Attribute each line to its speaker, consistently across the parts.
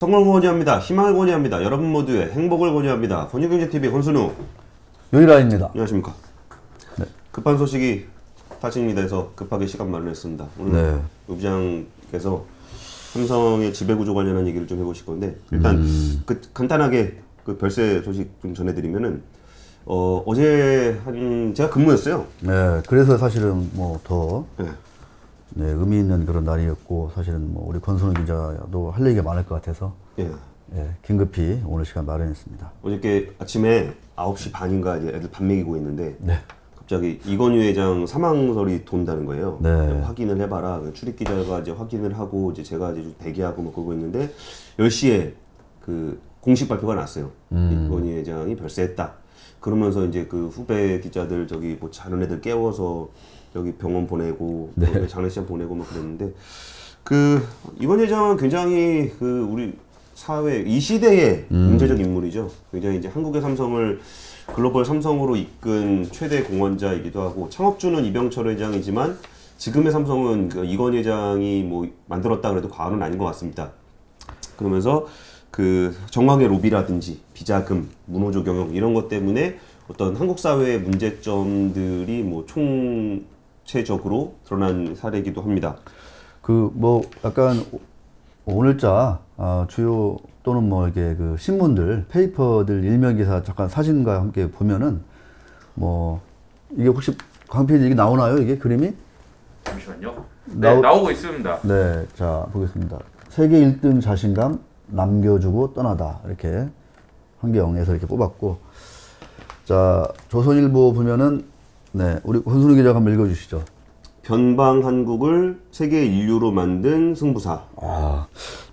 Speaker 1: 성공을 권유합니다. 희망을 권유합니다. 여러분 모두의 행복을 권유합니다. 권유경제TV 권순우
Speaker 2: 유일아입니다.
Speaker 1: 안녕하십니까.
Speaker 2: 네.
Speaker 1: 급한 소식이 타진입니다 해서 급하게 시간 마련했습니다. 오늘
Speaker 2: 네.
Speaker 1: 유 부장께서 삼성의 지배구조 관련한 얘기를 좀 해보실 건데 일단 간단하게 그 별세 소식 좀 전해드리면은 어제 제가 근무했어요.
Speaker 2: 네, 그래서 사실은 뭐 더
Speaker 1: 네.
Speaker 2: 네, 의미 있는 그런 날이었고 사실은 뭐 우리 권순우 기자도 할 얘기가 많을 것 같아서
Speaker 1: 예.
Speaker 2: 예, 긴급히 오늘 시간 마련했습니다.
Speaker 1: 어저께 아침에 9시 반인가 이제 애들 밥 먹이고 있는데
Speaker 2: 네.
Speaker 1: 갑자기 이건희 회장 사망설이 돈다는 거예요.
Speaker 2: 네.
Speaker 1: 확인을 해봐라. 출입 기자가 이제 확인을 하고 이제 제가 이제 대기하고 뭐 그러고 있는데 10시에 그 공식 발표가 났어요. 이건희 회장이 별세했다. 그러면서 이제 그 후배 기자들 저기 뭐 자는 애들 깨워서 여기 병원 보내고
Speaker 2: 네.
Speaker 1: 장례식장 보내고 뭐 그랬는데 그 이건희 회장은 굉장히 그 우리 사회 이 시대의 문제적 인물이죠. 굉장히 이제 한국의 삼성을 글로벌 삼성으로 이끈 최대 공헌자이기도 하고 창업주는 이병철 회장이지만 지금의 삼성은 그 이건희 회장이 뭐 만들었다 그래도 과언은 아닌 것 같습니다. 그러면서 그 정황의 로비라든지 비자금, 문호조 경영 이런 것 때문에 어떤 한국 사회의 문제점들이 뭐 총체적으로 드러난 사례이기도 합니다.
Speaker 2: 그 뭐 약간 오늘자 주요 또는 뭐 이게 그 신문들 페이퍼들 일면 기사 잠깐 사진과 함께 보면은 뭐 이게 혹시 강 PD 이게 나오나요? 이게 그림이?
Speaker 3: 잠시만요. 네, 나오고 있습니다.
Speaker 2: 네, 자 보겠습니다. 세계 1등 자신감 남겨주고 떠나다 이렇게 환경에서 이렇게 뽑았고, 자 조선일보 보면은 네 우리 권순우 기자가 한번 읽어주시죠.
Speaker 1: 변방 한국을 세계 인류로 만든 승부사.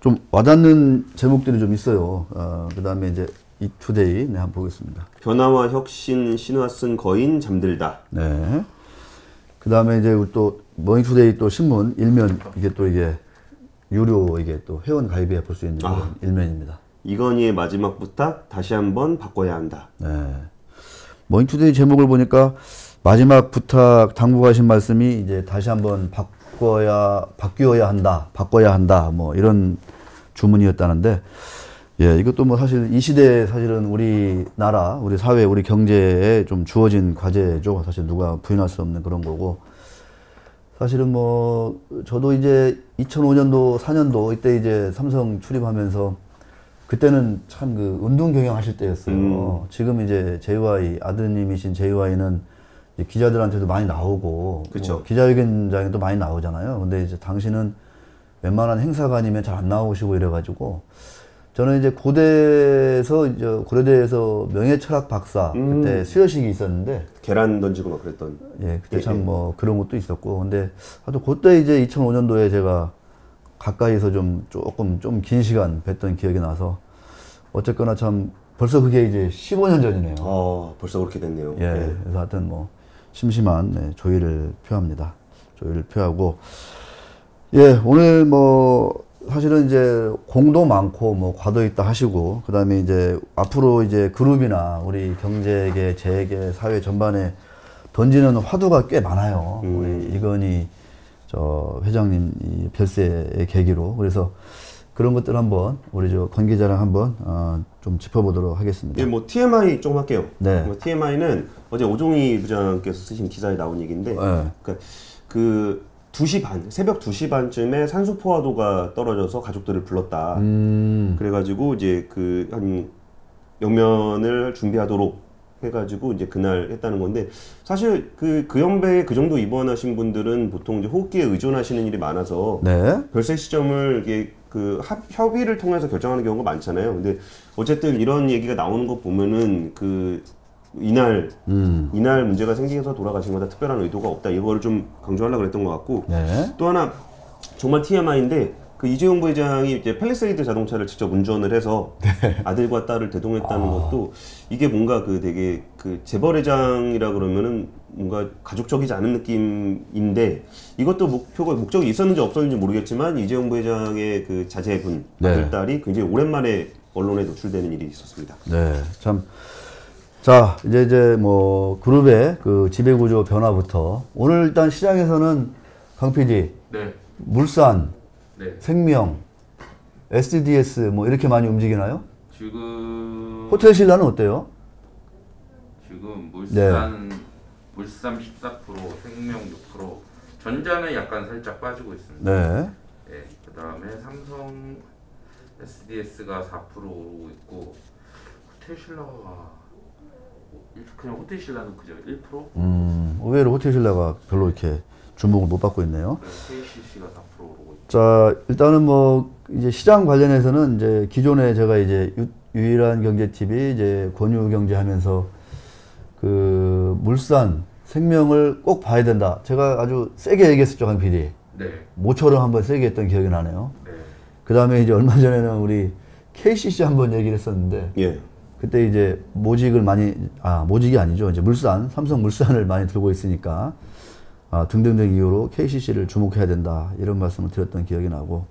Speaker 2: 좀 와닿는 제목들이 좀 있어요. 그 다음에 이제 이투데이 네 한번 보겠습니다.
Speaker 1: 변화와 혁신 신화 쓴 거인 잠들다.
Speaker 2: 네. 그 다음에 이제 우리 또 머니투데이 또 신문 일면 이게 또 이게 유료 이게 또 회원 가입해 볼 수 있는 그런 일면입니다.
Speaker 1: 이건희의 마지막 부탁 다시 한번 바꿔야 한다.
Speaker 2: 네. 머니투데이 제목을 보니까 마지막 부탁 당부하신 말씀이 이제 다시 한번 바뀌어야 한다 뭐 이런 주문이었다는데, 예 이것도 뭐 사실 이 시대에 사실은 우리나라 우리 사회 우리 경제에 좀 주어진 과제죠. 사실 누가 부인할 수 없는 그런 거고, 사실은 뭐 저도 이제 2005년도 4년도 이때 이제 삼성 출입하면서 그때는 참 그 운동 경영하실 때였어요. 지금 이제 JY 아드님이신 JY는 기자들한테도 많이 나오고,
Speaker 1: 그쵸.
Speaker 2: 뭐 기자회견장에도 많이 나오잖아요. 근데 이제 당신은 웬만한 행사가 아니면 잘 안 나오시고 이래가지고, 저는 이제 고려대에서 명예철학 박사, 그때 수여식이 있었는데,
Speaker 1: 계란 던지고 막 그랬던.
Speaker 2: 예, 그때 참 뭐 그런 것도 있었고, 근데 하여튼 그때 이제 2005년도에 제가 가까이서 조금 좀 긴 시간 뵀던 기억이 나서, 어쨌거나 참 벌써 그게 이제 15년 전이네요.
Speaker 1: 벌써 그렇게 됐네요.
Speaker 2: 예,
Speaker 1: 네.
Speaker 2: 그래서 하여튼 뭐 심심한 조의를 표합니다. 조의를 표하고, 예, 오늘 뭐 사실은 이제 공도 많고 뭐 과도 있다 하시고, 그 다음에 이제 앞으로 이제 그룹이나 우리 경제계, 재계, 사회 전반에 던지는 화두가 꽤 많아요. 우리 이건희 회장님 이 별세의 계기로. 그래서 그런 것들 한번 우리 권 기자랑 한번 좀 짚어보도록 하겠습니다.
Speaker 1: 예, 뭐 TMI 좀 할게요.
Speaker 2: 네.
Speaker 1: 뭐 TMI는 어제 오종희 부장께서 쓰신 기사에 나온 얘기인데,
Speaker 2: 네.
Speaker 1: 그러니까 그 2시 반, 새벽 2시 반쯤에 산소 포화도가 떨어져서 가족들을 불렀다. 그래가지고 이제 그 한 영면을 준비하도록 해가지고 이제 그날 했다는 건데, 사실 그 연배에 그 정도 입원하신 분들은 보통 이제 호흡기에 의존하시는 일이 많아서
Speaker 2: 네.
Speaker 1: 별세 시점을 이게 그 협의를 통해서 결정하는 경우가 많잖아요. 근데 어쨌든 이런 얘기가 나오는 거 보면은 그 이날 문제가 생겨서 돌아가신 거다, 특별한 의도가 없다, 이거를 좀 강조하려고 그랬던 것 같고,
Speaker 2: 네.
Speaker 1: 또 하나 정말 TMI인데 그 이재용 부회장이 이제 팰리세이드 자동차를 직접 운전을 해서 아들과 딸을 대동했다는 것도 이게 뭔가 그 되게 그 재벌회장이라 그러면은 뭔가 가족적이지 않은 느낌인데, 이것도 목적이 있었는지 없었는지 모르겠지만 이재용 부회장의 그 자제분 아들딸이 굉장히 오랜만에 언론에 노출되는 일이 있었습니다.
Speaker 2: 네, 참. 자, 이제 뭐 그룹의 그 지배구조 변화부터 오늘 일단 시장에서는 강 PD,
Speaker 3: 네.
Speaker 2: 물산,
Speaker 3: 네.
Speaker 2: 생명, SDDS 뭐 이렇게 많이 움직이나요?
Speaker 3: 지금
Speaker 2: 호텔 신라는 어때요?
Speaker 3: 지금 물산 14%, 생명 6%, 전자는 약간 살짝 빠지고 있습니다.
Speaker 2: 네.
Speaker 3: 네, 그다음에 삼성 SDS가 4% 오르고 있고 호텔 신라가 그냥 호텔 신라는 그죠 1%?
Speaker 2: 의외로 호텔 신라가 별로 이렇게 주목을 못 받고 있네요.
Speaker 3: KCC가 4% 오르고 있고.
Speaker 2: 자, 일단은 뭐 이제 시장 관련해서는 이제 기존에 제가 이제 유일한 경제 TV 이제 권유 경제하면서 그 물산 생명을 꼭 봐야 된다. 제가 아주 세게 얘기했었죠, 강 PD.
Speaker 3: 네.
Speaker 2: 모처럼 한번 세게 했던 기억이 나네요.
Speaker 3: 네.
Speaker 2: 그 다음에 이제 얼마 전에는 우리 KCC 한번 얘기를 했었는데,
Speaker 1: 예.
Speaker 2: 그때 이제 모직을 많이, 모직이 아니죠. 이제 물산, 삼성 물산을 많이 들고 있으니까, 등등등 이유로 KCC를 주목해야 된다. 이런 말씀을 드렸던 기억이 나고.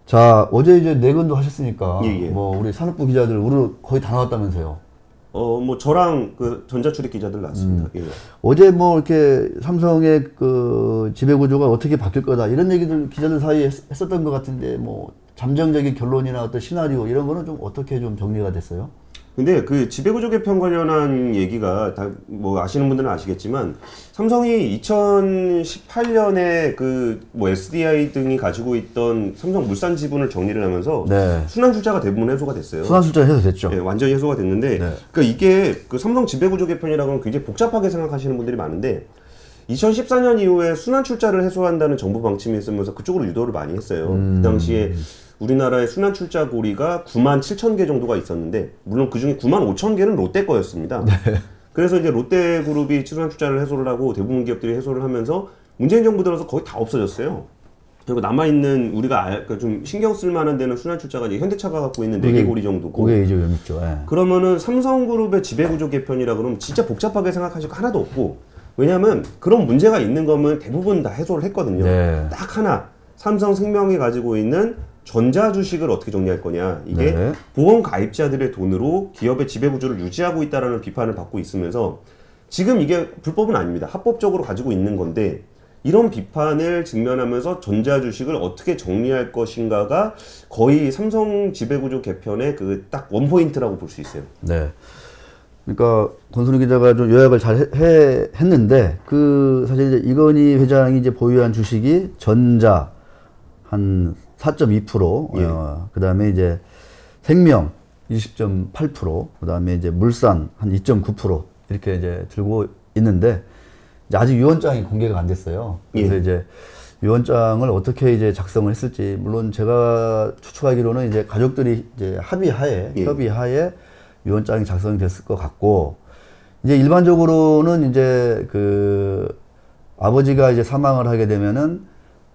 Speaker 2: 자, 어제 이제 내근도 하셨으니까,
Speaker 1: 예.
Speaker 2: 뭐 우리 산업부 기자들 우르르 거의 다 나왔다면서요.
Speaker 1: 뭐 저랑 그 전자출입 기자들 나왔습니다. 예.
Speaker 2: 어제 뭐 이렇게 삼성의 그 지배구조가 어떻게 바뀔 거다 이런 얘기들 기자들 사이에 했었던 것 같은데 뭐 잠정적인 결론이나 어떤 시나리오 이런 거는 좀 어떻게 좀 정리가 됐어요?
Speaker 1: 근데 그 지배구조 개편 관련한 얘기가 다 뭐 아시는 분들은 아시겠지만 삼성이 2018년에 그 뭐 SDI 등이 가지고 있던 삼성 물산 지분을 정리를 하면서
Speaker 2: 네.
Speaker 1: 순환출자가 대부분 해소가 됐어요.
Speaker 2: 순환출자 해소됐죠.
Speaker 1: 네, 완전히 해소가 됐는데
Speaker 2: 네.
Speaker 1: 그러니까 이게 그 삼성 지배구조 개편이라고 하면 굉장히 복잡하게 생각하시는 분들이 많은데 2014년 이후에 순환출자를 해소한다는 정부 방침이 있으면서 그쪽으로 유도를 많이 했어요. 그 당시에 우리나라의 순환출자 고리가 9만 7천 개 정도가 있었는데 물론 그중에 9만 5천 개는 롯데 거였습니다.
Speaker 2: 네.
Speaker 1: 그래서 이제 롯데그룹이 순환출자를 해소를 하고 대부분 기업들이 해소를 하면서 문재인 정부 들어서 거의 다 없어졌어요. 그리고 남아있는 우리가 그러니까 좀 신경 쓸 만한 데는 순환출자가 이제 현대차가 갖고 있는 4개 고리 정도고.
Speaker 2: 그게 이제 좀 있죠. 예.
Speaker 1: 그러면은 삼성그룹의 지배구조 개편이라 그러면 진짜 복잡하게 생각하실 거 하나도 없고, 왜냐하면 그런 문제가 있는 거면 대부분 다 해소를 했거든요.
Speaker 2: 네.
Speaker 1: 딱 하나, 삼성생명이 가지고 있는 전자 주식을 어떻게 정리할 거냐. 이게
Speaker 2: 네.
Speaker 1: 보험 가입자들의 돈으로 기업의 지배구조를 유지하고 있다라는 비판을 받고 있으면서 지금 이게 불법은 아닙니다. 합법적으로 가지고 있는 건데 이런 비판을 직면하면서 전자 주식을 어떻게 정리할 것인가가 거의 삼성 지배구조 개편의 그 딱 원포인트라고 볼 수 있어요.
Speaker 2: 네. 그러니까 권순우 기자가 좀 요약을 잘 했는데 그 사실 이제 이건희 회장이 이제 보유한 주식이 전자 한 4.2%,
Speaker 1: 예.
Speaker 2: 그다음에 이제 생명 20.8%, 그다음에 이제 물산 한 2.9% 이렇게 이제 들고 있는데 이제 아직 유언장이 공개가 안 됐어요. 그래서
Speaker 1: 예.
Speaker 2: 이제 유언장을 어떻게 이제 작성을 했을지 물론 제가 추측하기로는 이제 가족들이 이제 합의하에
Speaker 1: 예.
Speaker 2: 협의하에 유언장이 작성이 됐을 것 같고 이제 일반적으로는 이제 그 아버지가 이제 사망을 하게 되면은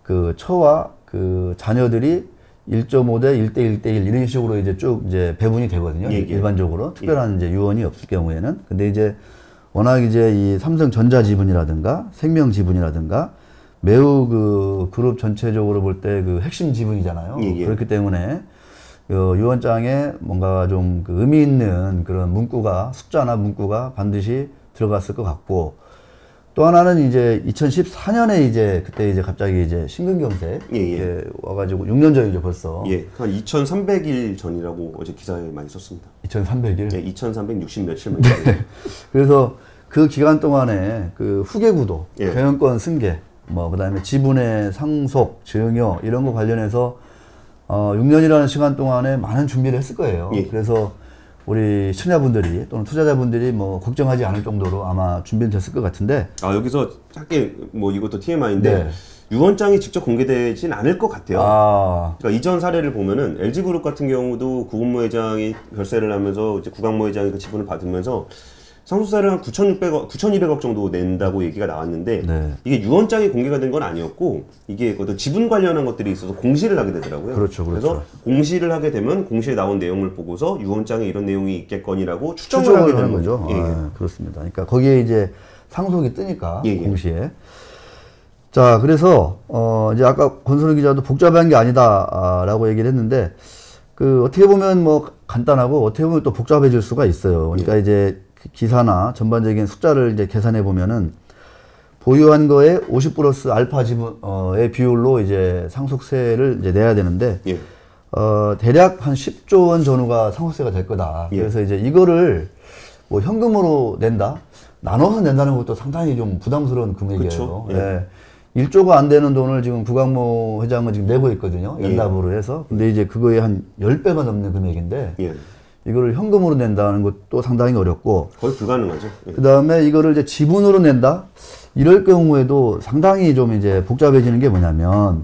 Speaker 2: 그 처와 그 자녀들이 1.5대 1대 1대 1 이런 식으로 이제 쭉 이제 배분이 되거든요.
Speaker 1: 예, 예.
Speaker 2: 일반적으로 특별한 이제 유언이 없을 경우에는. 근데 이제 워낙 이제 이 삼성전자 지분이라든가 생명 지분이라든가 매우 그 그룹 전체적으로 볼 때 그 핵심 지분이잖아요.
Speaker 1: 예, 예.
Speaker 2: 그렇기 때문에 유언장에 뭔가 좀 그 의미 있는 그런 문구가 숫자나 문구가 반드시 들어갔을 것 같고 또 하나는 이제 2014년에 이제 그때 이제 갑자기 이제 심근경색
Speaker 1: 예.
Speaker 2: 와가지고 6년 전이죠 벌써.
Speaker 1: 예, 한 2,300일 전이라고 어제 기사에 많이 썼습니다.
Speaker 2: 2,300일.
Speaker 1: 예, 2,360 며칠 만.
Speaker 2: 그래서 그 기간 동안에 그 후계구도,
Speaker 1: 예.
Speaker 2: 경영권 승계, 뭐 그다음에 지분의 상속, 증여 이런 거 관련해서 6년이라는 시간 동안에 많은 준비를 했을 거예요.
Speaker 1: 예.
Speaker 2: 그래서 우리 시청자분들이 또는 투자자분들이 뭐 걱정하지 않을 정도로 아마 준비는 됐을 것 같은데.
Speaker 1: 여기서 짧게 뭐 이것도 TMI인데
Speaker 2: 네.
Speaker 1: 유언장이 직접 공개되진 않을 것 같아요.
Speaker 2: 아,
Speaker 1: 그러니까 이전 사례를 보면은 LG그룹 같은 경우도 구본모 회장이 별세를 하면서 이제 구강모 회장이 그 지분을 받으면서 상속세를 한 9,600억, 9,200억 정도 낸다고 얘기가 나왔는데
Speaker 2: 네.
Speaker 1: 이게 유언장이 공개가 된 건 아니었고 이게 어떤 지분 관련한 것들이 있어서 공시를 하게 되더라고요.
Speaker 2: 그렇죠.
Speaker 1: 그래서 공시를 하게 되면 공시에 나온 내용을 보고서 유언장에 이런 내용이 있겠거니라고 추정을 하게 되는
Speaker 2: 거죠.
Speaker 1: 예, 예.
Speaker 2: 그렇습니다. 그러니까 거기에 이제 상속이 뜨니까
Speaker 1: 예, 예.
Speaker 2: 공시에. 자, 그래서 이제 아까 권순우 기자도 복잡한 게 아니다라고 얘기를 했는데 그 어떻게 보면 뭐 간단하고 어떻게 보면 또 복잡해질 수가 있어요. 그러니까 이제 기사나 전반적인 숫자를 이제 계산해 보면은 보유한 거에 50 플러스 알파 지분의 비율로 이제 상속세를 이제 내야 되는데
Speaker 1: 예.
Speaker 2: 대략 한 10조 원 전후가 상호세가 될 거다.
Speaker 1: 예.
Speaker 2: 그래서 이제 이거를 뭐 현금으로 낸다? 나눠서 낸다는 것도 상당히 좀 부담스러운 금액이에요.
Speaker 1: 그쵸? 예.
Speaker 2: 예. 1조가 안 되는 돈을 지금 구광모 회장은 지금 내고 있거든요. 연답으로 해서. 근데 이제 그거에 한 10배가 넘는 금액인데,
Speaker 1: 예.
Speaker 2: 이거를 현금으로 낸다는 것도 상당히 어렵고,
Speaker 1: 거의 불가능하죠. 예.
Speaker 2: 그 다음에 이거를 이제 지분으로 낸다? 이럴 경우에도 상당히 좀 이제 복잡해지는 게 뭐냐면,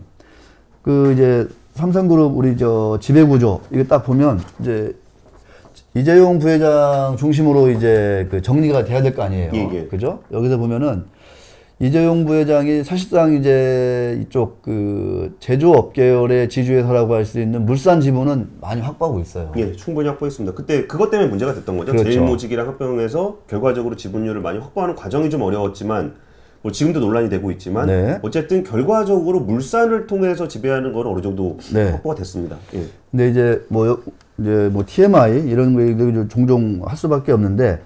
Speaker 2: 그 이제 삼성그룹 우리 저 지배구조, 이거 딱 보면 이제 이재용 부회장 중심으로 이제 그 정리가 돼야 될 거 아니에요.
Speaker 1: 예, 예.
Speaker 2: 그죠? 여기서 보면은 이재용 부회장이 사실상 이제 이쪽 그 제조업 계열의 지주회사라고 할 수 있는 물산 지분은 많이 확보하고 있어요.
Speaker 1: 예, 충분히 확보했습니다. 그때 그것 때문에 문제가 됐던 거죠.
Speaker 2: 그렇죠.
Speaker 1: 제일모직이랑 합병해서 결과적으로 지분율을 많이 확보하는 과정이 좀 어려웠지만, 뭐 지금도 논란이 되고 있지만,
Speaker 2: 네.
Speaker 1: 어쨌든 결과적으로 물산을 통해서 지배하는 건 어느 정도
Speaker 2: 네.
Speaker 1: 확보가 됐습니다. 예.
Speaker 2: 근데 이제 뭐 TMI 이런 거 종종 할 수밖에 없는데,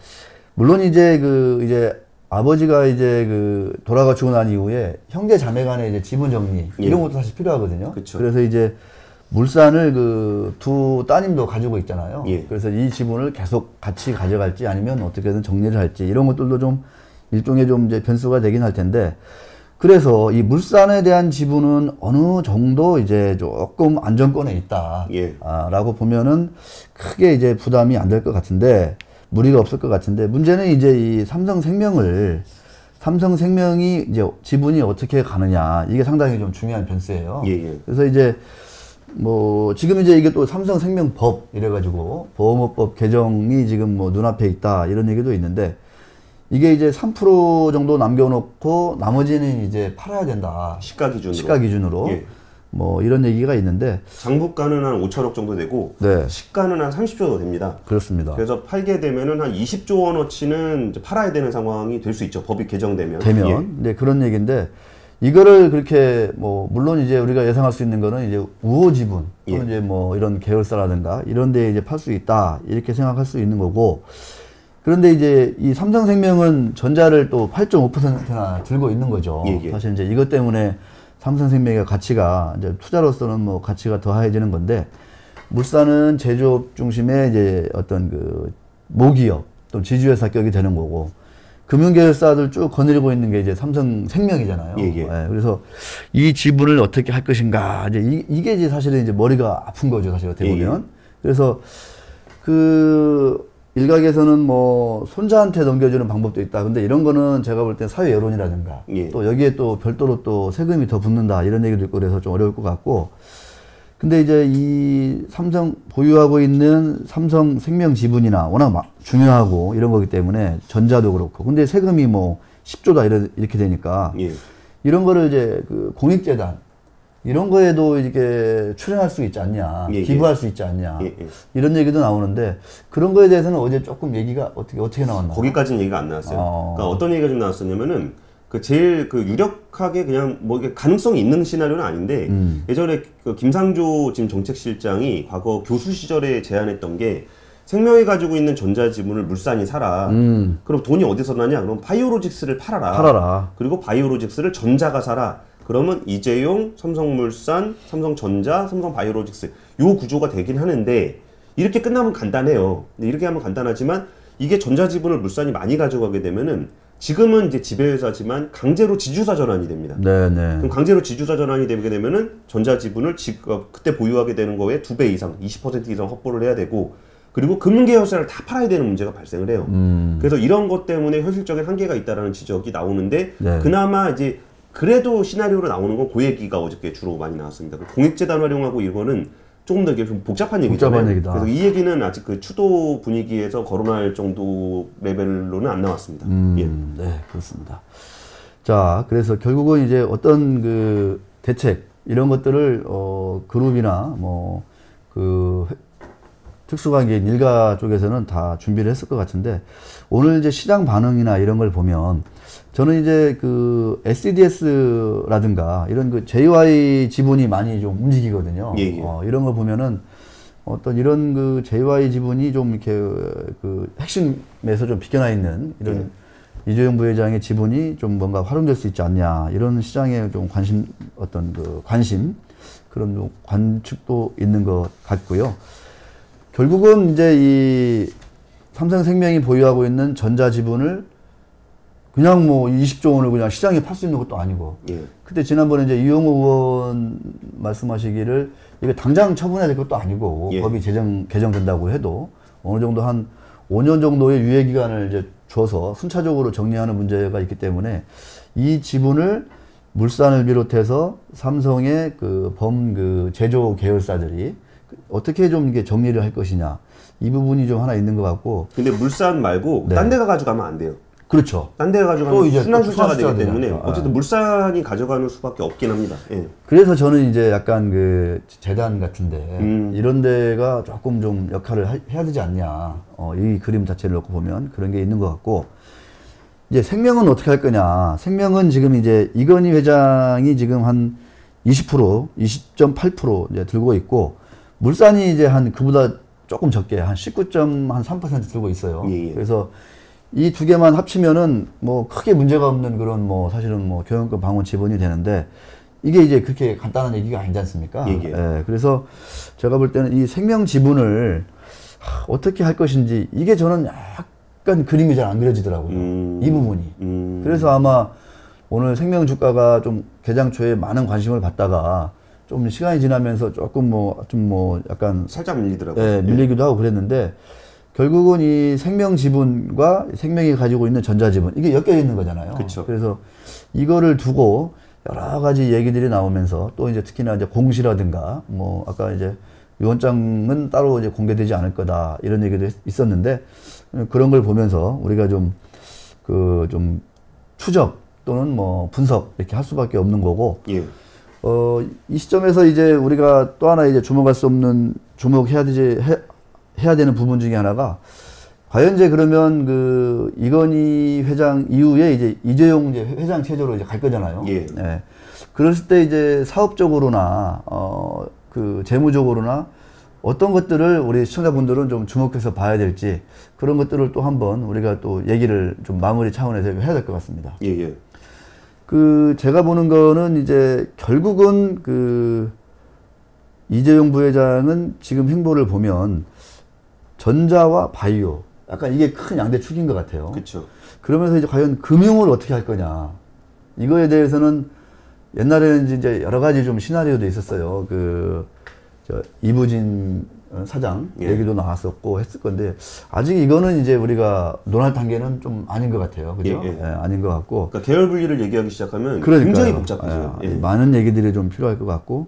Speaker 2: 물론 이제 그 이제 아버지가 이제 그 돌아가시고 난 이후에 형제 자매 간의 이제 지분 정리 이런 것도 사실 필요하거든요.
Speaker 1: 그쵸.
Speaker 2: 그래서 이제 물산을 그 두 따님도 가지고 있잖아요.
Speaker 1: 예.
Speaker 2: 그래서 이 지분을 계속 같이 가져갈지 아니면 어떻게든 정리를 할지 이런 것들도 좀 일종의 좀 이제 변수가 되긴 할 텐데, 그래서 이 물산에 대한 지분은 어느 정도 이제 조금 안정권에 있다.
Speaker 1: 예.
Speaker 2: 라고 보면은 크게 이제 부담이 안 될 것 같은데, 무리가 없을 것 같은데, 문제는 이제 이 삼성생명이 이제 지분이 어떻게 가느냐, 이게 상당히 좀 중요한 변수예요.
Speaker 1: 예, 예.
Speaker 2: 그래서 이제 뭐 지금 이제 이게 또 삼성생명법 이래가지고 보험업법 개정이 지금 뭐 눈앞에 있다 이런 얘기도 있는데, 이게 이제 3% 정도 남겨놓고 나머지는 이제 팔아야 된다.
Speaker 1: 시가 기준으로.
Speaker 2: 시가 기준으로.
Speaker 1: 예.
Speaker 2: 뭐 이런 얘기가 있는데,
Speaker 1: 장부가는 한 5천억 정도 되고,
Speaker 2: 네.
Speaker 1: 시가는 한 30조 정도 됩니다.
Speaker 2: 그렇습니다.
Speaker 1: 그래서 팔게 되면은 한 20조 원어치는 이제 팔아야 되는 상황이 될 수 있죠. 법이 개정되면.
Speaker 2: 네, 그런 얘기인데, 이거를 그렇게 뭐 물론 이제 우리가 예상할 수 있는 거는 이제 우호 지분 또는 이제 뭐 이런 계열사라든가 이런 데 이제 팔 수 있다 이렇게 생각할 수 있는 거고, 그런데 이제 이 삼성생명은 전자를 또 8.5%나 들고 있는 거죠. 사실 이제 이것 때문에 삼성생명의 가치가 이제 투자로서는 뭐 가치가 더해지는 건데, 물산은 제조업 중심의 이제 어떤 그 모기업 또 지주회사 격이 되는 거고, 금융계열사들 쭉 거느리고 있는 게 이제 삼성생명이잖아요. 그래서 이 지분을 어떻게 할 것인가, 이제 이게 이제 사실은 이제 머리가 아픈 거죠, 사실 어떻게 보면. 그래서 그 일각에서는 뭐 손자한테 넘겨주는 방법도 있다. 근데 이런 거는 제가 볼 땐 사회 여론이라든가 또 여기에 또 별도로 또 세금이 더 붙는다 이런 얘기도 있고 그래서 좀 어려울 것 같고, 근데 이제 이 삼성 보유하고 있는 삼성생명 지분이나 워낙 중요하고 이런 거기 때문에 전자도 그렇고, 근데 세금이 뭐 10조다 이렇게 되니까 이런 거를 이제 그 공익재단 이런 거에도 이렇게 출연할 수 있지 않냐, 기부할 수 있지 않냐, 이런 얘기도 나오는데, 그런 거에 대해서는 어제 조금 얘기가 어떻게 나왔나?
Speaker 1: 거기까지는 얘기가 안 나왔어요. 그러니까 어떤 얘기가 좀 나왔었냐면은, 그 제일 그 유력하게 그냥 뭐 이게 가능성이 있는 시나리오는 아닌데, 예전에 그 김상조 지금 정책실장이 과거 교수 시절에 제안했던 게, 생명이 가지고 있는 전자 지분을 물산이 사라. 그럼 돈이 어디서 나냐? 그럼 바이오로직스를 팔아라. 그리고 바이오로직스를 전자가 사라. 그러면 이재용, 삼성물산, 삼성전자, 삼성바이오로직스 요 구조가 되긴 하는데, 이렇게 끝나면 간단해요. 근데 이렇게 하면 간단하지만, 이게 전자지분을 물산이 많이 가져가게 되면은, 지금은 이제 지배회사지만 강제로 지주사 전환이 됩니다. 그럼 강제로 지주사 전환이 되게 되면은 전자지분을 그때 보유하게 되는 거에 2배 이상, 20% 이상 확보를 해야 되고, 그리고 금융계열사를 다 팔아야 되는 문제가 발생을 해요. 그래서 이런 것 때문에 현실적인 한계가 있다라는 지적이 나오는데, 그나마 이제 그래도 시나리오로 나오는 건 그 얘기가 어저께 주로 많이 나왔습니다. 공익재단 활용하고 이거는 조금 더 이게 좀 복잡한 얘기잖아요. 그래서 이 얘기는 아직 그 추도 분위기에서 거론할 정도 레벨로는 안 나왔습니다.
Speaker 2: 네, 그렇습니다. 자, 그래서 결국은 이제 어떤 그 대책 이런 것들을 그룹이나 뭐 그 특수관계인 일가 쪽에서는 다 준비를 했을 것 같은데, 오늘 이제 시장 반응이나 이런 걸 보면 저는 이제 그 SDS라든가 이런 그 JY 지분이 많이 좀 움직이거든요. 이런 걸 보면은 어떤 이런 그 JY 지분이 좀 이렇게 그 핵심에서 좀 비껴나 있는 이런 이재용 부회장의 지분이 좀 뭔가 활용될 수 있지 않냐, 이런 시장에 좀 관심 그런 좀 관측도 있는 것 같고요. 결국은 이제 이 삼성생명이 보유하고 있는 전자지분을 그냥 뭐 20조 원을 그냥 시장에 팔 수 있는 것도 아니고.
Speaker 1: 예.
Speaker 2: 그때 지난번에 이제 이용호 의원 말씀하시기를 이거 당장 처분해야 될 것도 아니고
Speaker 1: 예.
Speaker 2: 법이 개정된다고 해도 어느 정도 한 5년 정도의 유예 기간을 이제 줘서 순차적으로 정리하는 문제가 있기 때문에 이 지분을 물산을 비롯해서 삼성의 그 제조 계열사들이 어떻게 좀 이게 정리를 할 것이냐. 이 부분이 좀 하나 있는 것 같고.
Speaker 1: 근데 물산 말고
Speaker 2: 네.
Speaker 1: 딴 데가 가져가면 안 돼요.
Speaker 2: 그렇죠.
Speaker 1: 딴 데가
Speaker 2: 또
Speaker 1: 가져가면
Speaker 2: 이제
Speaker 1: 순환수사가 되기
Speaker 2: 되잖아요.
Speaker 1: 때문에 어쨌든 물산이 가져가는 수밖에 없긴 합니다. 예.
Speaker 2: 그래서 저는 이제 약간 그 재단 같은데 이런 데가 조금 좀 역할을 해야 되지 않냐. 이 그림 자체를 놓고 보면 그런 게 있는 것 같고. 이제 생명은 어떻게 할 거냐. 생명은 지금 이제 이건희 회장이 지금 한 20%, 20.8% 이제 들고 있고, 물산이 이제 한 그보다 조금 적게 한 19.3% 들고 있어요.
Speaker 1: 예.
Speaker 2: 그래서 이 두 개만 합치면은 뭐 크게 문제가 없는 그런 뭐 사실은 뭐 경영권 방문 지분이 되는데, 이게 이제 그렇게 간단한 얘기가 아니지 않습니까? 예. 그래서 제가 볼 때는 이 생명 지분을 어떻게 할 것인지, 이게 저는 약간 그림이 잘 안 그려지더라고요. 이 부분이. 그래서 아마 오늘 생명 주가가 좀 개장 초에 많은 관심을 받다가 좀 시간이 지나면서 조금 약간
Speaker 1: 살짝 밀리더라고요.
Speaker 2: 예, 밀리기도 하고 그랬는데, 결국은 이 생명 지분과 생명이 가지고 있는 전자지분, 이게 엮여 있는 거잖아요.
Speaker 1: 그쵸.
Speaker 2: 그래서 이거를 두고 여러 가지 얘기들이 나오면서, 또 이제 특히나 이제 공시라든가 뭐 아까 이제 유언장은 따로 이제 공개되지 않을 거다 이런 얘기도 있었는데, 그런 걸 보면서 우리가 좀 추적 또는 뭐 분석 이렇게 할 수밖에 없는 거고.
Speaker 1: 예.
Speaker 2: 이 시점에서 이제 우리가 또 하나 이제 해야 되는 부분 중에 하나가, 과연 이제 그러면 그 이건희 회장 이후에 이제 이재용 이제 회장 체제로 이제 갈 거잖아요.
Speaker 1: 예.
Speaker 2: 예. 그랬을 때 이제 사업적으로나 그 재무적으로나 어떤 것들을 우리 시청자분들은 좀 주목해서 봐야 될지, 그런 것들을 또 한번 우리가 또 얘기를 좀 마무리 차원에서 해야 될 것 같습니다.
Speaker 1: 예.
Speaker 2: 제가 보는 거는 이제 결국은 이재용 부회장은 지금 행보를 보면 전자와 바이오, 약간 이게 큰 양대축인 것 같아요.
Speaker 1: 그렇죠.
Speaker 2: 그러면서 이제 과연 금융을 어떻게 할 거냐. 이거에 대해서는 옛날에는 이제 여러 가지 좀 시나리오도 있었어요. 이부진 사장 얘기도 나왔었고 했을 건데, 아직 이거는 이제 우리가 논할 단계는 좀 아닌 것 같아요. 그죠? 예, 아닌 것 같고.
Speaker 1: 그러니까 계열 분리를 얘기하기 시작하면
Speaker 2: 그러니까요.
Speaker 1: 굉장히 복잡해져요. 예.
Speaker 2: 많은 얘기들이 좀 필요할 것 같고,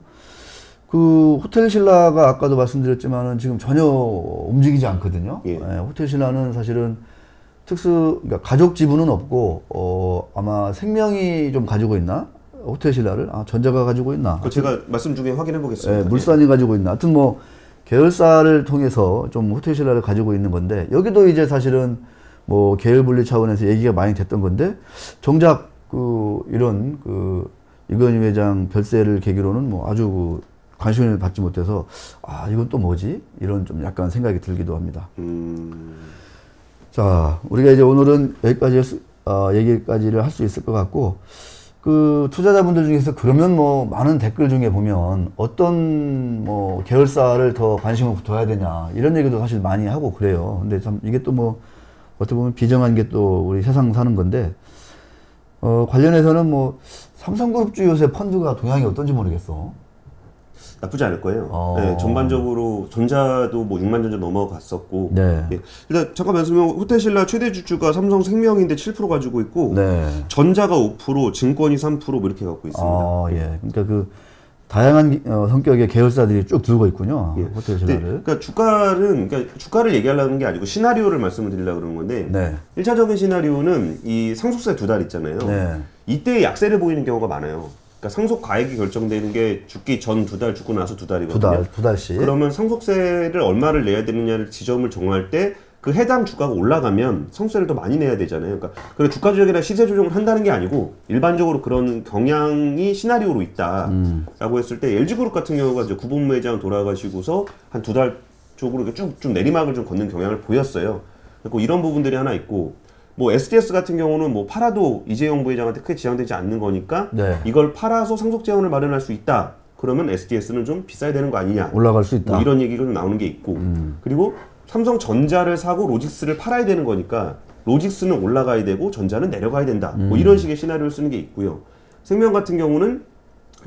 Speaker 2: 호텔 신라가 아까도 말씀드렸지만은 지금 전혀 움직이지 않거든요.
Speaker 1: 예.
Speaker 2: 호텔 신라는 사실은 그러니까 가족 지분은 없고, 아마 생명이 좀 가지고 있나? 호텔 신라를? 전자가 가지고 있나?
Speaker 1: 제가 말씀 중에 확인해 보겠습니다.
Speaker 2: 물산이 가지고 있나? 하여튼 뭐, 계열사를 통해서 좀 호텔 신라를 가지고 있는 건데, 여기도 이제 사실은 뭐, 계열 분리 차원에서 얘기가 많이 됐던 건데, 정작 이런 이건희 회장 별세를 계기로는 뭐 아주 관심을 받지 못해서, 이건 또 뭐지? 이런 좀 약간 생각이 들기도 합니다. 자, 우리가 이제 오늘은 여기까지 얘기까지를 할 수 있을 것 같고, 투자자분들 중에서 그러면 뭐 많은 댓글 중에 보면 어떤 뭐 계열사를 더 관심을 둬야 되냐 이런 얘기도 사실 많이 하고 그래요. 근데 참 이게 또 뭐 어떻게 보면 비정한 게 또 우리 세상 사는 건데, 관련해서는 뭐 삼성그룹주 요새 펀드가 동향이 어떤지 모르겠어.
Speaker 1: 나쁘지 않을 거예요. 네, 전반적으로 전자도 뭐 6만 전자 넘어갔었고.
Speaker 2: 네.
Speaker 1: 예. 일단 잠깐 말씀드리면 호텔신라 최대 주주가 삼성생명인데 7% 가지고 있고,
Speaker 2: 네.
Speaker 1: 전자가 5%, 증권이 3% 뭐 이렇게 갖고 있습니다.
Speaker 2: 예. 그러니까 다양한 성격의 계열사들이 쭉 들고 있군요.
Speaker 1: 예.
Speaker 2: 호텔신라를.
Speaker 1: 그러니까 주가를 얘기하려는 게 아니고 시나리오를 말씀을 드리려고 그러는 건데,
Speaker 2: 네.
Speaker 1: 1차적인 시나리오는 이 상속세 2달 있잖아요.
Speaker 2: 네.
Speaker 1: 이때 약세를 보이는 경우가 많아요. 그러니까 상속 가액이 결정되는 게 죽기 전 2달, 죽고 나서 2달이거든요.
Speaker 2: 두 달씩.
Speaker 1: 그러면 상속세를 얼마를 내야 되느냐를 지점을 정할 때 그 해당 주가가 올라가면 상속세를 더 많이 내야 되잖아요. 그러니까 시세 조정을 한다는 게 아니고 일반적으로 그런 경향이 시나리오로 있다라고 했을 때, LG그룹 같은 경우가 이제 구본부회장 돌아가시고서 한 2달 쪽으로 쭉 내리막을 좀 걷는 경향을 보였어요. 그리고 이런 부분들이 하나 있고, 뭐 SDS 같은 경우는 뭐 팔아도 이재용 부회장한테 크게 지장되지 않는 거니까,
Speaker 2: 네.
Speaker 1: 이걸 팔아서 상속 재원을 마련할 수 있다. 그러면 SDS는 좀 비싸야 되는 거 아니냐.
Speaker 2: 올라갈 수 있다.
Speaker 1: 뭐 이런 얘기가 좀 나오는 게 있고 그리고 삼성전자를 사고 로직스를 팔아야 되는 거니까 로직스는 올라가야 되고 전자는 내려가야 된다. 뭐 이런 식의 시나리오를 쓰는 게 있고요. 생명 같은 경우는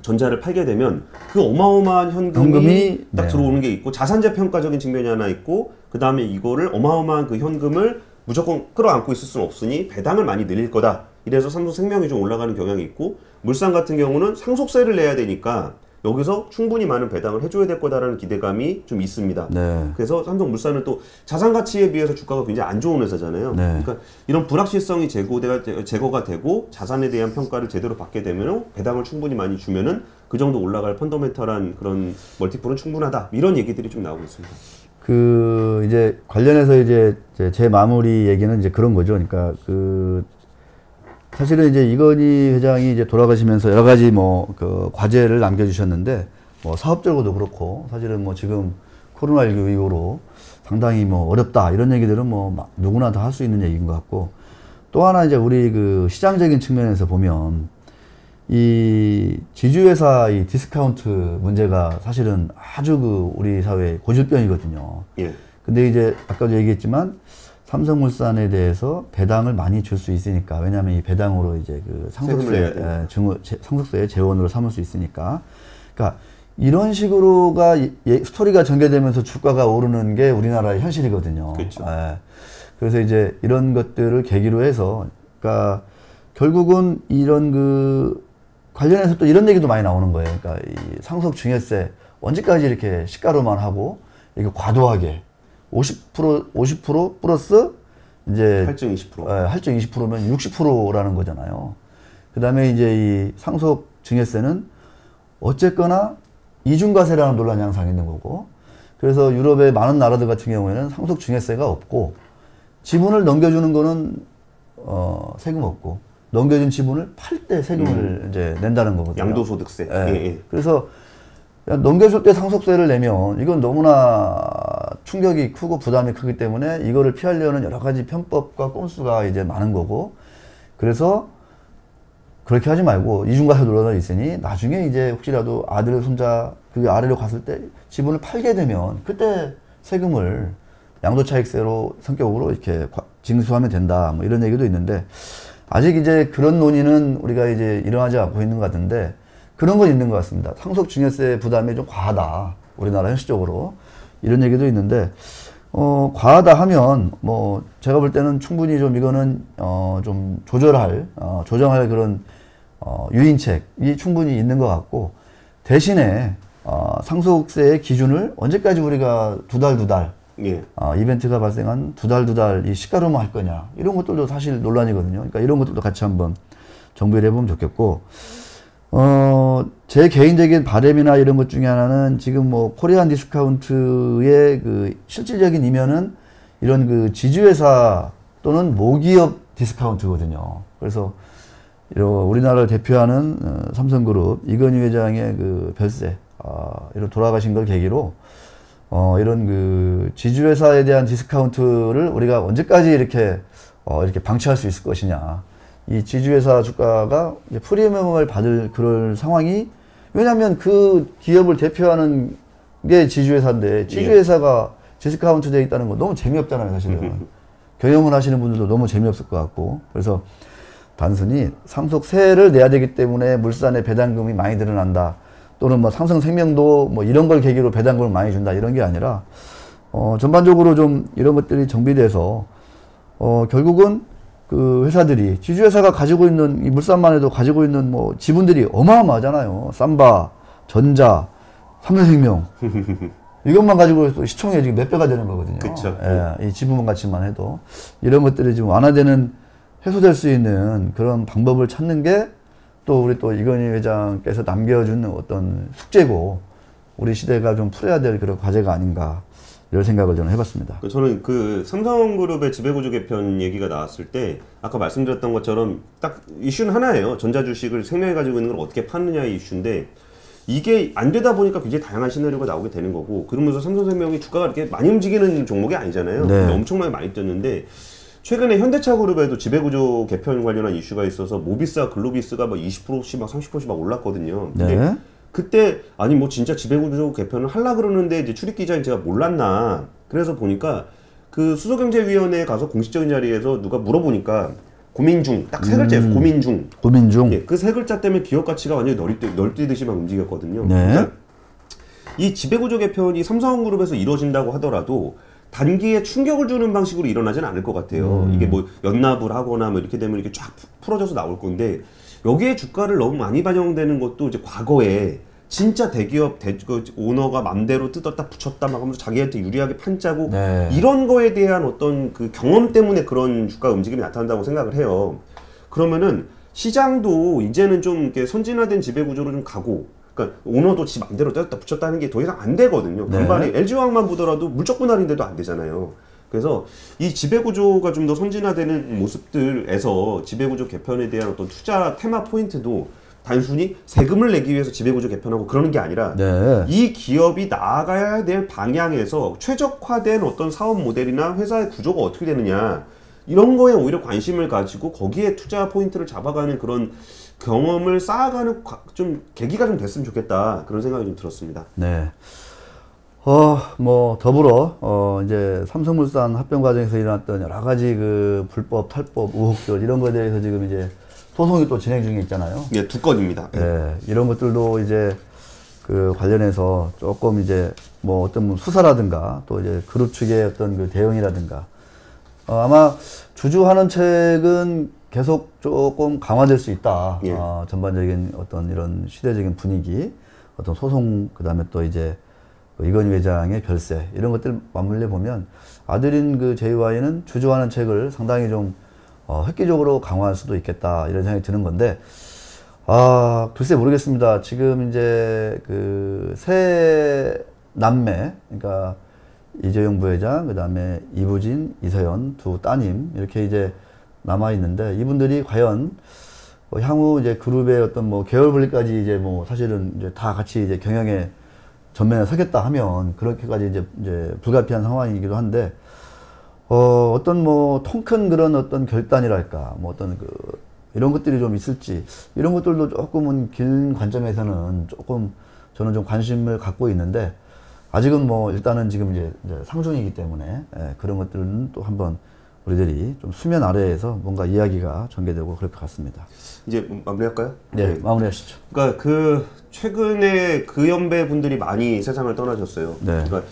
Speaker 1: 전자를 팔게 되면 그 어마어마한 현금이 딱
Speaker 2: 네.
Speaker 1: 들어오는 게 있고 자산재 평가적인 측면이 하나 있고 그 다음에 이거를 어마어마한 그 현금을 무조건 끌어안고 있을 수는 없으니 배당을 많이 늘릴 거다. 이래서 삼성생명이 좀 올라가는 경향이 있고 물산 같은 경우는 상속세를 내야 되니까 여기서 충분히 많은 배당을 해줘야 될 거다라는 기대감이 좀 있습니다.
Speaker 2: 네. 그래서
Speaker 1: 삼성물산은 또 자산 가치에 비해서 주가가 굉장히 안 좋은 회사잖아요.
Speaker 2: 네.
Speaker 1: 그러니까 이런 불확실성이 제거가 되고 자산에 대한 평가를 제대로 받게 되면 배당을 충분히 많이 주면은 그 정도 올라갈 펀더멘털한 그런 멀티플은 충분하다. 이런 얘기들이 좀 나오고 있습니다.
Speaker 2: 그 이제 관련해서 이제 제 마무리 얘기는 이제 그런 거죠. 그러니까 사실은 이제 이건희 회장이 이제 돌아가시면서 여러 가지 뭐 그 과제를 남겨주셨는데 뭐 사업적으로도 그렇고 사실은 뭐 지금 코로나19 이후로 상당히 뭐 어렵다 이런 얘기들은 뭐 누구나 다 할 수 있는 얘기인 것 같고 또 하나 이제 우리 그 시장적인 측면에서 보면 이 지주회사 이 디스카운트 문제가 사실은 아주 그 우리 사회의 고질병이거든요.
Speaker 1: 예.
Speaker 2: 근데 이제 아까도 얘기했지만 삼성물산에 대해서 배당을 많이 줄 수 있으니까 왜냐하면 이 배당으로 이제 그 상속세의 재원으로 삼을 수 있으니까 그러니까 이런 식으로가 스토리가 전개되면서 주가가 오르는 게 우리나라의 현실이거든요.
Speaker 1: 그렇죠.
Speaker 2: 그래서 이제 이런 것들을 계기로 해서 그러니까 결국은 이런 그 관련해서 또 이런 얘기도 많이 나오는 거예요. 그러니까 이 상속 증여세 언제까지 이렇게 시가로만 하고 이렇게 과도하게 50% 플러스 이제
Speaker 1: 할증 20%.
Speaker 2: 할증 20%면 60%라는 거잖아요. 그다음에 이제 이 상속 증여세는 어쨌거나 이중과세라는 논란이 항상 있는 거고. 그래서 유럽의 많은 나라들 같은 경우에는 상속 증여세가 없고 지분을 넘겨주는 거는 세금 없고 넘겨준 지분을 팔 때 세금을 이제 낸다는 거거든요.
Speaker 1: 양도소득세.
Speaker 2: 예.
Speaker 1: 예.
Speaker 2: 그래서 넘겨줄 때 상속세를 내면 이건 너무나 충격이 크고 부담이 크기 때문에 이거를 피하려는 여러 가지 편법과 꼼수가 이제 많은 거고 그래서 그렇게 하지 말고 이중과세 논란이 있으니 나중에 이제 혹시라도 아들, 손자 그 아래로 갔을 때 지분을 팔게 되면 그때 세금을 양도차익세로 성격으로 이렇게 징수하면 된다 뭐 이런 얘기도 있는데 아직 이제 그런 논의는 우리가 이제 일어나지 않고 있는 것 같은데 그런 건 있는 것 같습니다. 상속증여세 부담이 좀 과하다. 우리나라 현실적으로. 이런 얘기도 있는데, 과하다 하면, 뭐, 제가 볼 때는 충분히 좀 이거는, 좀 조정할 그런, 유인책이 충분히 있는 것 같고, 대신에, 상속세의 기준을 언제까지 우리가 두 달,
Speaker 1: 예.
Speaker 2: 이벤트가 발생한 두 달 이 시가로만 할 거냐. 이런 것들도 사실 논란이거든요. 그러니까 이런 것들도 같이 한번 정비를 해보면 좋겠고, 제 개인적인 바람이나 이런 것 중에 하나는 지금 뭐 코리안 디스카운트의 그 실질적인 이면은 이런 그 지주회사 또는 모기업 디스카운트거든요. 그래서 이런 우리나라를 대표하는 삼성그룹 이건희 회장의 그 별세, 이런 돌아가신 걸 계기로 이런 그 지주회사에 대한 디스카운트를 우리가 언제까지 이렇게 방치할 수 있을 것이냐. 이 지주회사 주가가 프리미엄을 받을 그럴 상황이 왜냐하면 그 기업을 대표하는 게 지주회사인데 지주회사가 디스카운트 되어 있다는 거 너무 재미없잖아요 사실은. 경영을 하시는 분들도 너무 재미없을 것 같고 그래서 단순히 상속세를 내야 되기 때문에 물산에 배당금이 많이 늘어난다 또는 뭐 삼성생명도 뭐 이런 걸 계기로 배당금을 많이 준다 이런 게 아니라 전반적으로 좀 이런 것들이 정비돼서 결국은 그 회사들이 지주회사가 가지고 있는 이 물산만 해도 가지고 있는 뭐 지분들이 어마어마하잖아요. 삼바, 전자, 삼성생명 이것만 가지고 또 시총이 지금 몇 배가 되는 거거든요.
Speaker 1: 그쵸.
Speaker 2: 이 지분 가치만 해도 이런 것들이 좀 완화되는 해소될 수 있는 그런 방법을 찾는 게 또 우리 또 이건희 회장께서 남겨준 어떤 숙제고 우리 시대가 좀 풀어야 될 그런 과제가 아닌가. 이런 생각을 저는 해봤습니다.
Speaker 1: 저는 그 삼성그룹의 지배구조 개편 얘기가 나왔을 때 아까 말씀드렸던 것처럼 딱 이슈는 하나예요. 전자주식을 생명에 가지고 있는 걸 어떻게 파느냐의 이슈인데 이게 안 되다 보니까 굉장히 다양한 시나리오가 나오게 되는 거고 그러면서 삼성생명이 주가가 이렇게 많이 움직이는 종목이 아니잖아요.
Speaker 2: 네.
Speaker 1: 근데 엄청나게 많이 뛰었는데 최근에 현대차그룹에도 지배구조 개편 관련한 이슈가 있어서 모비스와 글로비스가 막 20%씩 막 30%씩 막 올랐거든요. 근데
Speaker 2: 네.
Speaker 1: 그때 아니 뭐 진짜 지배구조 개편을 하려 그러는데 이제 출입기자인 제가 몰랐나. 그래서 보니까 그 수소경제위원회에 가서 공식적인 자리에서 누가 물어보니까 고민중 딱 세 글자였어요. 고민중.
Speaker 2: 고민중.
Speaker 1: 예, 그 세 글자 때문에 기업 가치가 완전히 널뛰듯이 막 움직였거든요.
Speaker 2: 네.
Speaker 1: 그러니까 이 지배구조 개편이 삼성그룹에서 이루어진다고 하더라도 단기에 충격을 주는 방식으로 일어나지는 않을 것 같아요. 이게 뭐 연납을 하거나 뭐 이렇게 되면 이렇게 쫙 풀어져서 나올 건데 여기에 주가를 너무 많이 반영되는 것도 이제 과거에 진짜 대기업 오너가 맘대로 뜯었다 붙였다 막 하면서 자기한테 유리하게 판짜고
Speaker 2: 네.
Speaker 1: 이런 거에 대한 어떤 그 경험 때문에 그런 주가 움직임이 나타난다고 생각을 해요. 그러면은 시장도 이제는 좀 이렇게 선진화된 지배구조로 좀 가고 그러니까 오너도 지 맘대로 뜯었다 붙였다 하는 게 더 이상 안 되거든요.
Speaker 2: 네.
Speaker 1: 반발이 LG화학만 보더라도 물적 분할인데도 안 되잖아요. 그래서 이 지배구조가 좀 더 선진화되는 모습들에서 지배구조 개편에 대한 어떤 투자 테마 포인트도 단순히 세금을 내기 위해서 지배구조 개편하고 그러는 게 아니라
Speaker 2: 네.
Speaker 1: 이 기업이 나아가야 될 방향에서 최적화된 어떤 사업 모델이나 회사의 구조가 어떻게 되느냐 이런 거에 오히려 관심을 가지고 거기에 투자 포인트를 잡아가는 그런 경험을 쌓아가는 좀 계기가 좀 됐으면 좋겠다 그런 생각이 좀 들었습니다.
Speaker 2: 네. 뭐 더불어 이제 삼성물산 합병 과정에서 일어났던 여러 가지 그 불법, 탈법, 의혹들 이런 거에 대해서 지금 이제 소송이 또 진행 중에 있잖아요.
Speaker 1: 예, 두 건입니다.
Speaker 2: 네, 이런 것들도 이제 그 관련해서 조금 이제 뭐 어떤 수사라든가 또 이제 그룹 측의 어떤 그 대응이라든가 아마 주주환원 책은 계속 조금 강화될 수 있다.
Speaker 1: 예.
Speaker 2: 전반적인 어떤 이런 시대적인 분위기, 어떤 소송 그다음에 또 이제 이건희 회장의 별세 이런 것들 맞물려 보면 아들인 그 JY는 주주환원 책을 상당히 좀 획기적으로 강화할 수도 있겠다 이런 생각이 드는 건데 글쎄 모르겠습니다. 지금 이제 그 세 남매 그러니까 이재용 부회장 그다음에 이부진, 이서연 두 따님 이렇게 이제 남아 있는데 이분들이 과연 향후 이제 그룹의 어떤 뭐 계열 분리까지 이제 뭐 사실은 이제 다 같이 이제 경영에 전면에 서겠다 하면 그렇게까지 이제 불가피한 상황이기도 한데 어떤 뭐 통 큰 그런 어떤 결단이랄까 뭐 어떤 그 이런 것들이 좀 있을지 이런 것들도 조금은 긴 관점에서는 조금 저는 좀 관심을 갖고 있는데 아직은 뭐 일단은 지금 이제 상중이기 때문에 그런 것들은 또 한번 우리들이 좀 수면 아래에서 뭔가 이야기가 전개되고 그럴 것 같습니다.
Speaker 1: 이제 마무리할까요?
Speaker 2: 네, 마무리하시죠.
Speaker 1: 그러니까 그 최근에 그 연배 분들이 많이 세상을 떠나셨어요.
Speaker 2: 네.
Speaker 1: 그러니까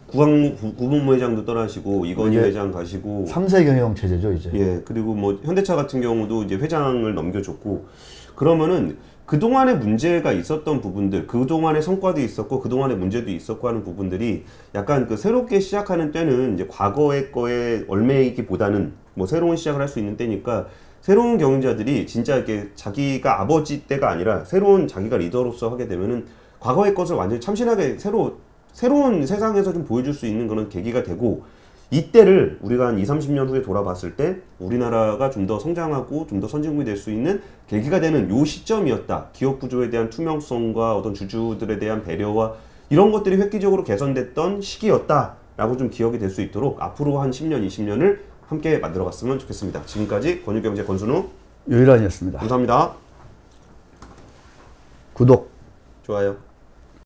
Speaker 1: 구본무 회장도 떠나시고 이건희 회장 가시고
Speaker 2: 3세 경영 체제죠 이제.
Speaker 1: 예, 그리고 뭐 현대차 같은 경우도 이제 회장을 넘겨줬고 그러면은 그동안에 문제가 있었던 부분들, 그동안의 성과도 있었고 그동안의 문제도 있었고 하는 부분들이 약간 그 새롭게 시작하는 때는 이제 과거의 거에 얽매이기보다는 뭐 새로운 시작을 할 수 있는 때니까 새로운 경영자들이 진짜 이렇게 자기가 아버지 때가 아니라 새로운 자기가 리더로서 하게 되면은 과거의 것을 완전히 참신하게 새로운 세상에서 좀 보여줄 수 있는 그런 계기가 되고 이때를 우리가 한 20-30년 후에 돌아봤을 때 우리나라가 좀 더 성장하고 좀 더 선진국이 될 수 있는 계기가 되는 요 시점이었다. 기업 구조에 대한 투명성과 어떤 주주들에 대한 배려와 이런 것들이 획기적으로 개선됐던 시기였다라고 좀 기억이 될 수 있도록 앞으로 한 10년, 20년을 함께 만들어갔으면 좋겠습니다. 지금까지 권유경제 권순우
Speaker 2: 유일한이었습니다.
Speaker 1: 감사합니다.
Speaker 2: 구독.
Speaker 1: 좋아요.